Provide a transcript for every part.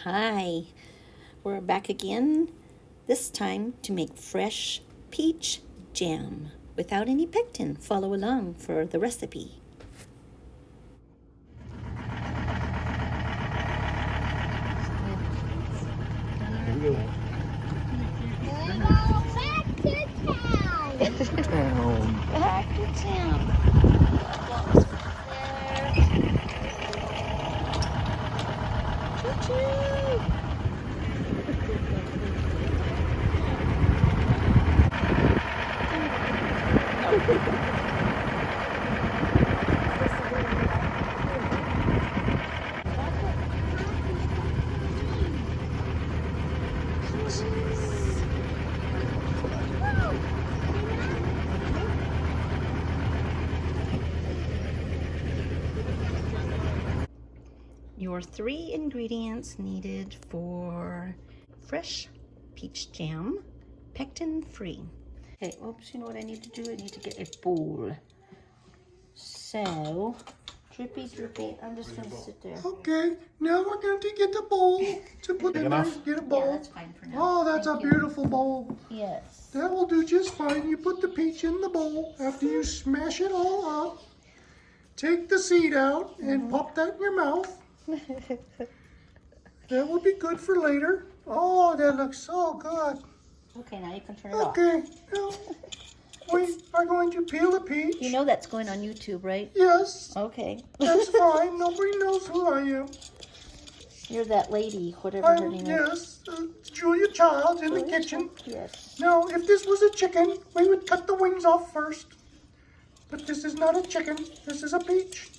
Hi, we're back again, this time to make fresh peach jam without any pectin. Follow along for the recipe. Back to town. Back to town. Your 3 ingredients needed for fresh peach jam, pectin free. Okay, oops, you know what I need to do? I need to get a bowl. So, drippy, I'm just gonna sit there. Okay, now we're going to get the bowl to put in there. Get a bowl. Yeah, that's fine for now. Oh, that's Thank a you. beautiful bowl. Yes. That will do just fine. You put the peach in the bowl after you smash it all up. Take the seed out and pop that in your mouth. That will be good for later. Oh, that looks so good. Okay, now you can turn it off. Okay, now we are going to peel the peach. You know that's going on YouTube, right? Yes, Okay. that's fine. Nobody knows who I am. You're that lady, whatever her name is. Yes, Julia Childs in the kitchen. Yes. Now, if this was a chicken, we would cut the wings off first. But this is not a chicken. This is a peach.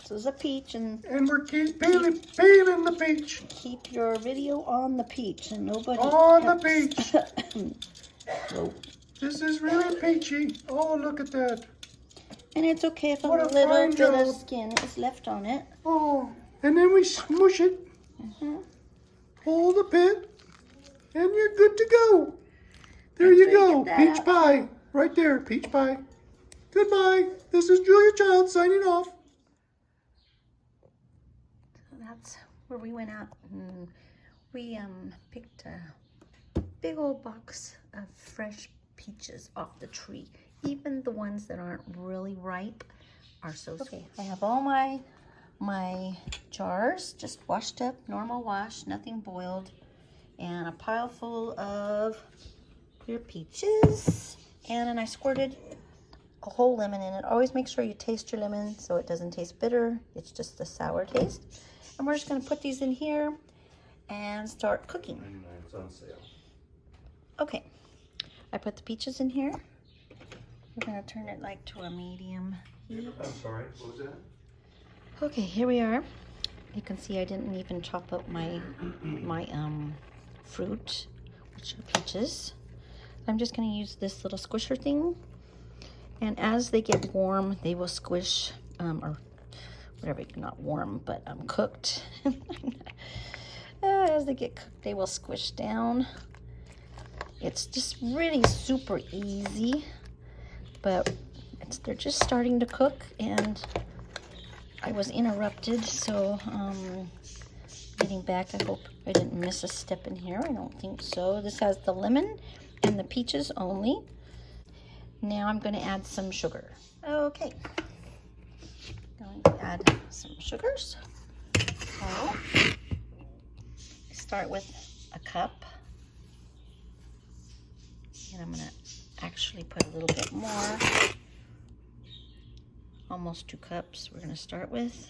This is a peach, and we're peeling the peach. keep your video on the peach, and nobody On the helps. peach. Whoa. This is really peachy. Oh, look at that. And it's okay if a What a little fine bit job. of skin is left on it. Oh, and then we smush it. Pull the pit, and you're good to go. There you go. get that Peach out. pie. Right there, peach pie. Goodbye. This is Julia Child signing off. So that's where we went out and we picked a big old box of fresh peaches off the tree. Even the ones that aren't really ripe are so sweet. Okay, I have all my jars just washed up, normal wash, nothing boiled, and a pile full of clear peaches. And then I squirted a whole lemon in it. Always make sure you taste your lemon so it doesn't taste bitter. It's just the sour taste. And we're just gonna put these in here and start cooking. It's on sale. Okay, I put the peaches in here. We're gonna turn it like to a medium heat. I'm sorry, what was that? Okay, here we are. You can see I didn't even chop up my fruit, which are peaches. I'm just gonna use this little squisher thing, and as they get warm, they will squish, or whatever, not warm, but cooked. As they get cooked, they will squish down. It's just really super easy, but they're just starting to cook, and I was interrupted, so getting back, I hope I didn't miss a step in here. I don't think so. This has the lemon and the peaches only. Now I'm going to add some sugar. Okay, going to add some sugars. So start with a cup, and I'm going to actually put a little bit more. Almost 2 cups we're going to start with,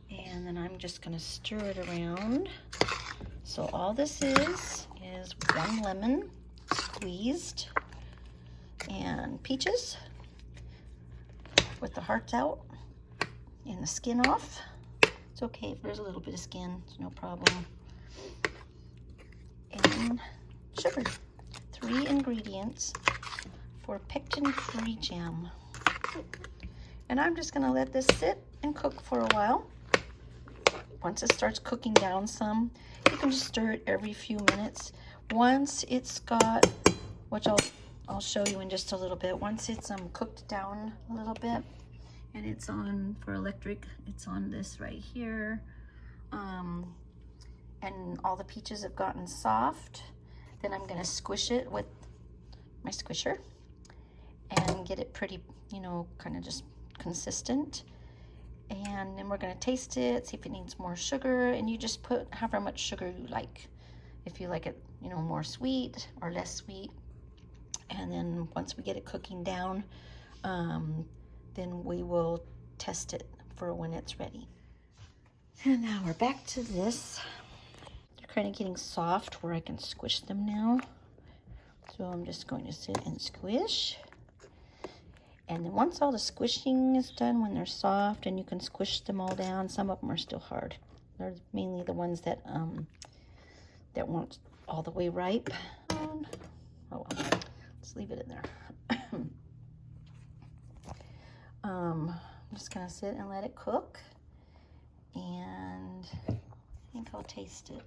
and then I'm just going to stir it around. So all this is 1 lemon squeezed, and peaches with the hearts out and the skin off. It's okay if there's a little bit of skin, it's no problem. And sugar. 3 ingredients for pectin-free jam. And I'm just gonna let this sit and cook for a while. Once it starts cooking down some, you can just stir it every few minutes. Once it's got, which I'll show you in just a little bit, once it's cooked down a little bit, and it's on for electric, it's on this right here. and all the peaches have gotten soft, then I'm gonna squish it with my squisher and get it pretty, you know, kind of just consistent. And then we're gonna taste it, see if it needs more sugar, and you just put however much sugar you like. If you like it, you know, more sweet or less sweet. And then once we get it cooking down, then we will test it for when it's ready. And now we're back to this. They're kind of getting soft where I can squish them now. So I'm just going to sit and squish. And then once all the squishing is done, when they're soft and you can squish them all down, some of them are still hard. They're mainly the ones that that weren't all the way ripe. Oh well, let's leave it in there. I'm just gonna sit and let it cook, and I think I'll taste it.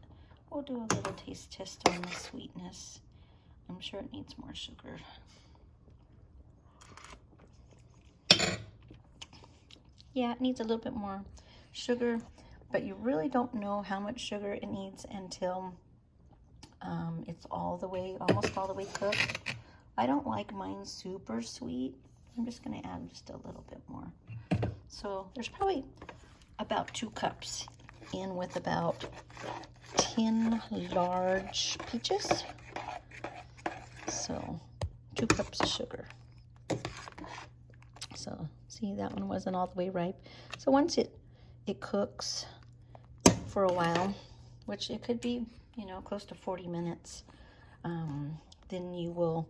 We'll do a little taste test on the sweetness. I'm sure it needs more sugar. Yeah, it needs a little bit more sugar, but you really don't know how much sugar it needs until it's almost all the way cooked. I don't like mine super sweet. I'm just gonna add just a little bit more. So there's probably about 2 cups in with about 10 large peaches. So 2 cups of sugar. So see, that one wasn't all the way ripe. So once it cooks for a while, which it could be, you know, close to 40 minutes, then you will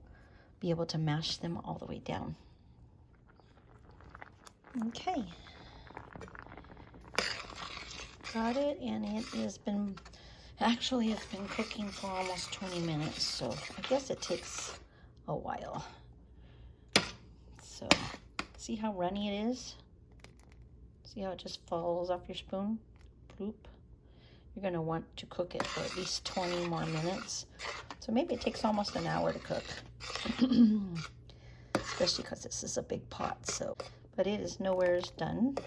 be able to mash them all the way down. Okay. Got it, and it has been, actually it's been cooking for almost 20 minutes, so I guess it takes a while. So, see how runny it is? See how it just falls off your spoon? Bloop. You're gonna want to cook it for at least 20 more minutes. So maybe it takes almost an hour to cook. Especially because this is a big pot, so. But it is nowhere done,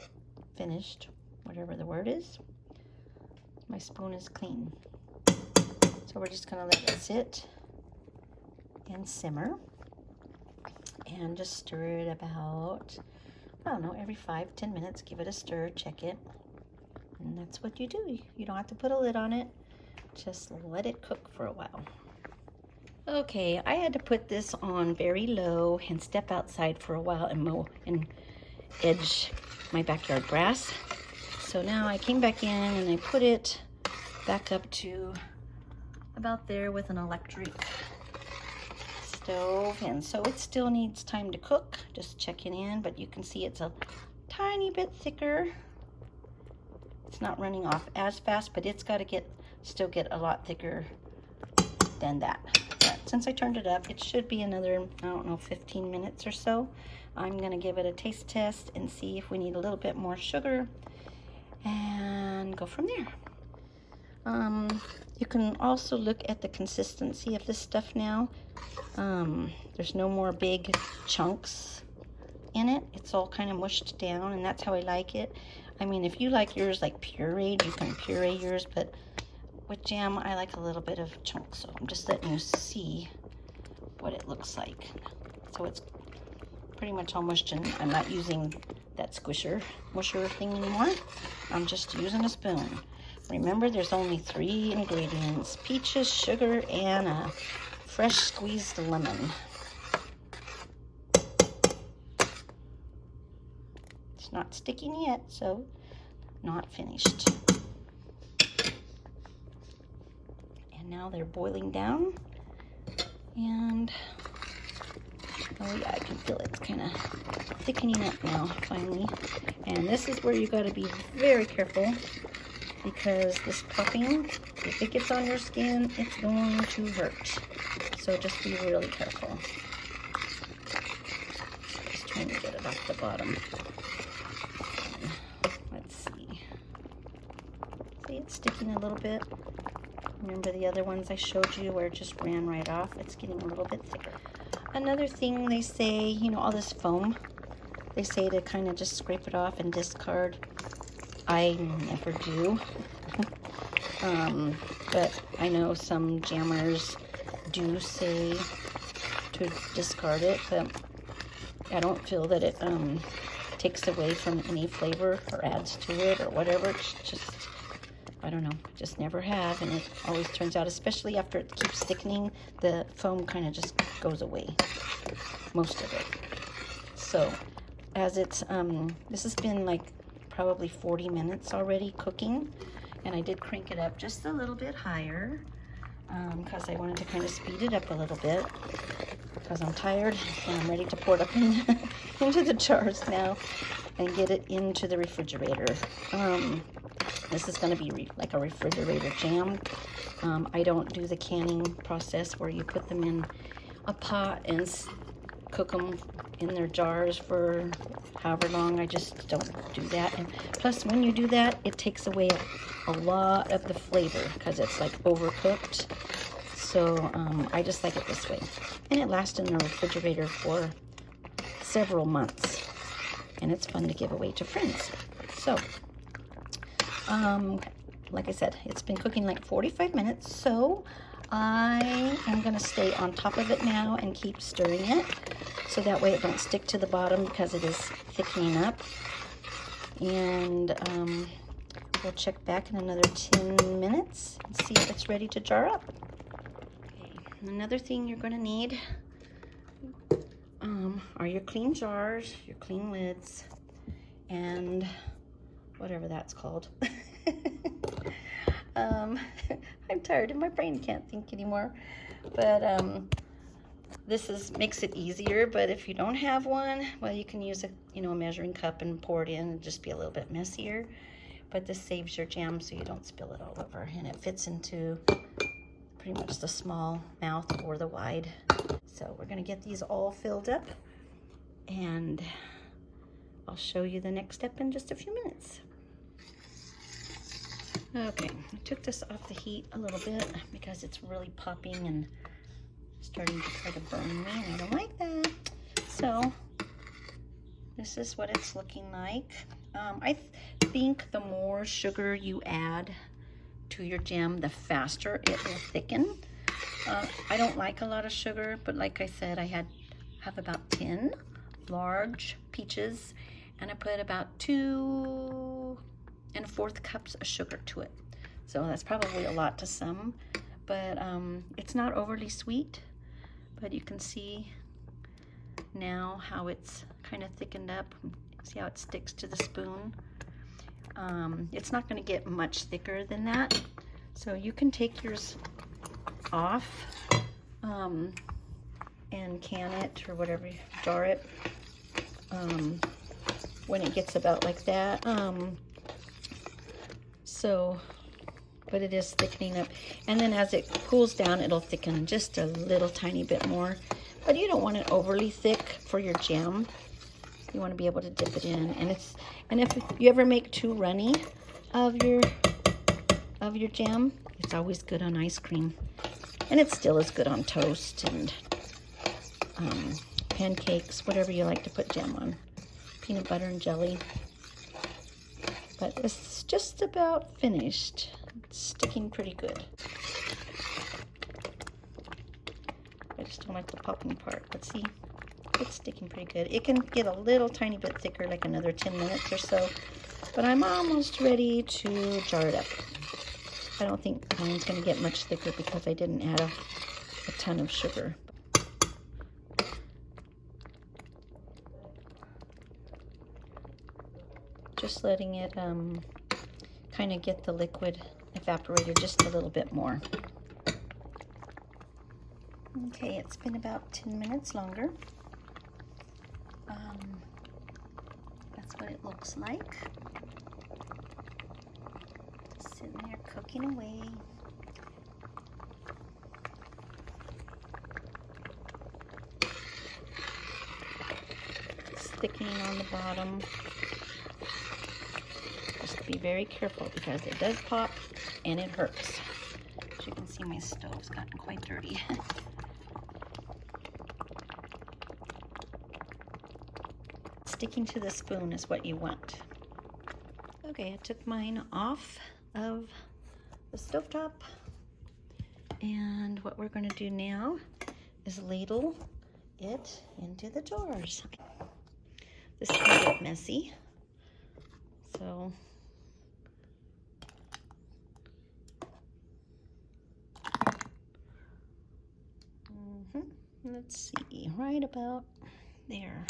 finished, whatever the word is. My spoon is clean. So we're just gonna let it sit and simmer. And just stir it about, I don't know, every 5-10 minutes. Give it a stir, check it. And that's what you do. You don't have to put a lid on it. Just let it cook for a while. Okay, I had to put this on very low and step outside for a while and mow and edge my backyard grass. So now I came back in and I put it back up to about there with an electric stove, and so it still needs time to cook. Just checking in, but you can see it's a tiny bit thicker. It's not running off as fast, but it's got to still get a lot thicker than that. But since I turned it up, it should be another, I don't know, 15 minutes or so. I'm gonna give it a taste test and see if we need a little bit more sugar and go from there. You can also look at the consistency of this stuff now. There's no more big chunks in it. It's all kind of mushed down, and that's how I like it. I mean, if you like yours like pureed, you can puree yours, but with jam, I like a little bit of chunks. So I'm just letting you see what it looks like. So it's pretty much all mushed, and I'm not using that musher thing anymore. I'm just using a spoon. Remember, there's only 3 ingredients: peaches, sugar, and a fresh squeezed lemon. It's not sticking yet, so not finished. And now they're boiling down, and oh yeah, I can feel it's kind of thickening up now, finally. And this is where you got to be very careful, because this popping, if it gets on your skin, it's going to hurt. So just be really careful. Just trying to get it off the bottom. Let's see. See, it's sticking a little bit. Remember the other ones I showed you where it just ran right off? It's getting a little bit thicker. Another thing they say, you know, all this foam, they say to kind of just scrape it off and discard. I never do. But I know some jammers do say to discard it, but I don't feel that it takes away from any flavor or adds to it or whatever. It's just, I don't know, just never have, and it always turns out, especially after it keeps thickening, the foam kind of just goes away, most of it. So as it's, this has been like probably 40 minutes already cooking, and I did crank it up just a little bit higher because I wanted to kind of speed it up a little bit because I'm tired and I'm ready to pour it up into the jars now and get it into the refrigerator. This is going to be like a refrigerator jam. I don't do the canning process where you put them in a pot and cook them in their jars for however long. I just don't do that. And plus, when you do that, it takes away a lot of the flavor because it's like overcooked. So I just like it this way. And it lasts in the refrigerator for several months. And it's fun to give away to friends. So, like I said, it's been cooking like 45 minutes. So I am going to stay on top of it now and keep stirring it. So that way it don't stick to the bottom because it is thickening up. And we'll check back in another 10 minutes and see if it's ready to jar up. Okay, another thing you're going to need are your clean jars, your clean lids, and whatever that's called. I'm tired and my brain can't think anymore. But this makes it easier. But if you don't have one, well, you can use a measuring cup and pour it in and just be a little bit messier. But this saves your jam so you don't spill it all over, and it fits into pretty much the small mouth or the wide. So we're gonna get these all filled up, and I'll show you the next step in just a few minutes. Okay, I took this off the heat a little bit because it's really popping and starting to try to burn me, and I don't like that. So this is what it's looking like. I think the more sugar you add to your jam, the faster it will thicken. I don't like a lot of sugar, but like I said, I have about 10 large peaches, and I put about 2 1/4 cups of sugar to it. So that's probably a lot to some, but it's not overly sweet. But you can see now how it's kind of thickened up. See how it sticks to the spoon? It's not going to get much thicker than that. So you can take yours off and can it or whatever, jar it when it gets about like that. But it is thickening up. And then as it cools down, it'll thicken just a little tiny bit more. But you don't want it overly thick for your jam. You want to be able to dip it in. And if you ever make too runny of your jam, it's always good on ice cream. And it still is good on toast and pancakes, whatever you like to put jam on. Peanut butter and jelly. But it's just about finished. It's sticking pretty good. I just don't like the popping part, but see, it's sticking pretty good. It can get a little tiny bit thicker, like another 10 minutes or so, but I'm almost ready to jar it up. I don't think mine's gonna get much thicker because I didn't add a ton of sugar. Just letting it kind of get the liquid evaporated just a little bit more. Okay, it's been about 10 minutes longer. That's what it looks like. Just sitting there cooking away. It's thickening on the bottom. Just be very careful because it does pop and it hurts. As you can see, my stove's gotten quite dirty. Sticking to the spoon is what you want. Okay, I took mine off of the stovetop. And what we're going to do now is ladle it into the jars. This is a bit messy, so let's see, right about there.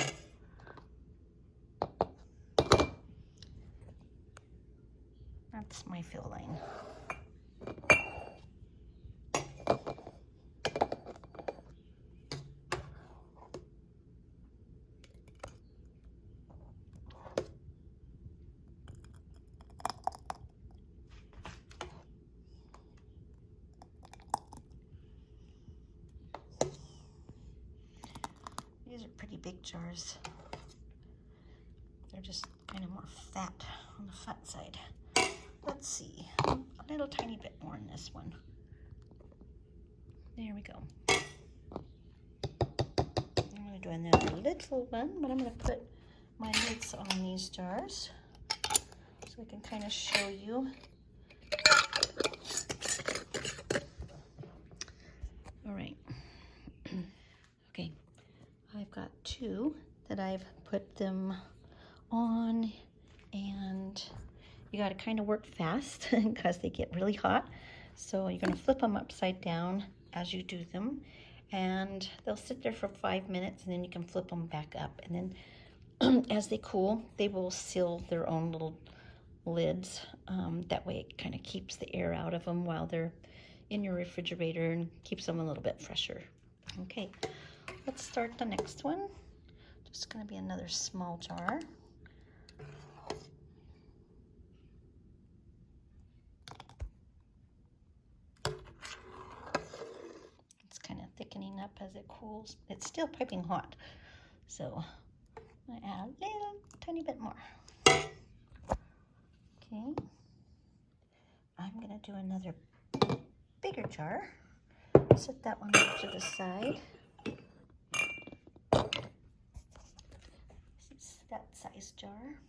That's my fill line. These are pretty big jars. They're just kind of more fat on the fat side. Let's see, a little tiny bit more in this one. There we go. I'm going to do another little one, but I'm going to put my lids on these jars so I can kind of show you. All right. Okay, I've got two that I've put them on, and you got to kind of work fast because they get really hot. So you're going to flip them upside down as you do them, and they'll sit there for 5 minutes, and then you can flip them back up. And then as they cool, they will seal their own little lids. That way it kind of keeps the air out of them while they're in your refrigerator and keeps them a little bit fresher. Okay, let's start the next one. Just going to be another small jar. Thickening up as it cools. It's still piping hot, so I add a little tiny bit more. Okay, I'm gonna do another bigger jar. Set that one off to the side. This is that size jar.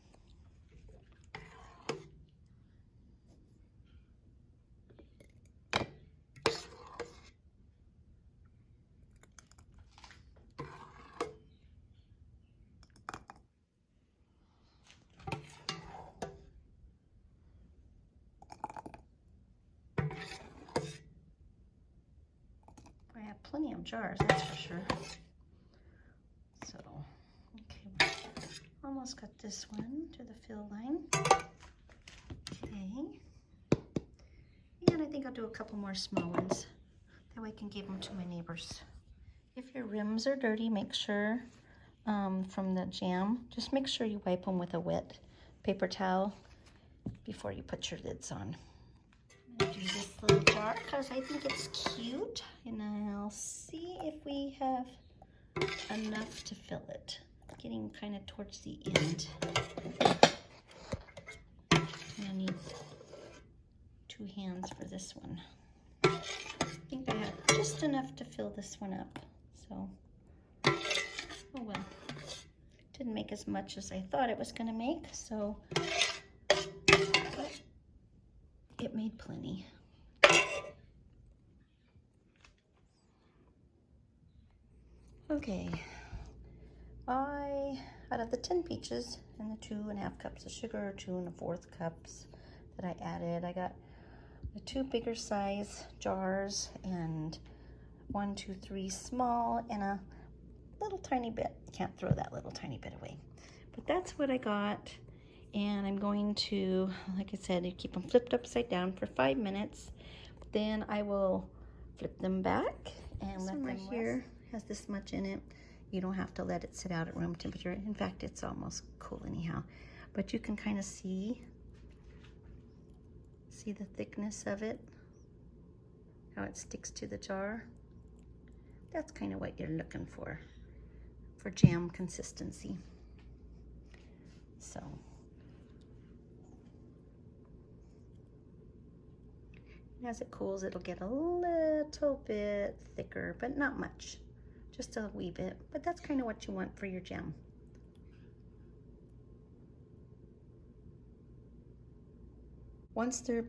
Plenty of jars, that's for sure. So, okay, almost got this one to the fill line. Okay, and I think I'll do a couple more small ones. That way I can give them to my neighbors. If your rims are dirty, make sure from the jam, just make sure you wipe them with a wet paper towel before you put your lids on. Do this little jar because I think it's cute, and I'll see if we have enough to fill it. Getting kind of towards the end. I need 2 hands for this one. I think I have just enough to fill this one up. So, oh well. Didn't make as much as I thought it was going to make, so. It made plenty. Okay, out of the 10 peaches and the 2.5 cups of sugar, 2 1/4 cups that I added, I got the 2 bigger size jars and 1, 2, 3 small and a little tiny bit. Can't throw that little tiny bit away. But that's what I got. And I'm going to, like I said, keep them flipped upside down for 5 minutes. Then I will flip them back and let them rest. Here has this much in it. You don't have to let it sit out at room temperature. In fact, it's almost cool anyhow. But you can kind of see the thickness of it, how it sticks to the jar. That's kind of what you're looking for jam consistency. So. As it cools, it'll get a little bit thicker, but not much, just a wee bit. But that's kind of what you want for your jam. Once they're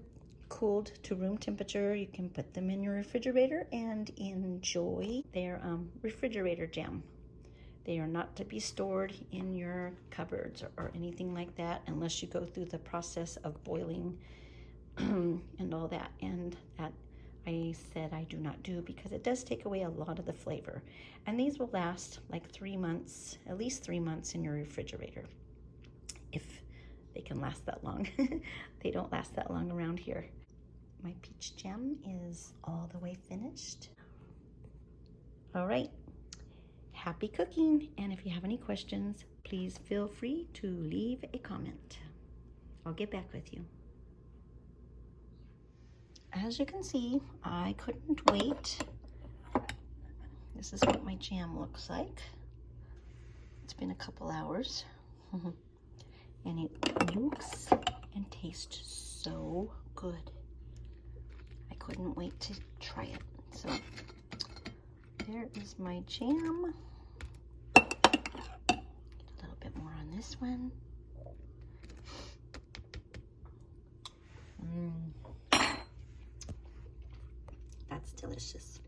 cooled to room temperature, you can put them in your refrigerator and enjoy. They're refrigerator jam. They are not to be stored in your cupboards or anything like that unless you go through the process of boiling and all that. And that I said I do not do because it does take away a lot of the flavor. And these will last like 3 months, at least 3 months in your refrigerator, if they can last that long. They don't last that long around here. My peach jam is all the way finished. All right, happy cooking. And if you have any questions, please feel free to leave a comment. I'll get back with you. As you can see, I couldn't wait. This is what my jam looks like. It's been a couple hours. And it looks and tastes so good. I couldn't wait to try it. So there is my jam. Get a little bit more on this one. That's delicious.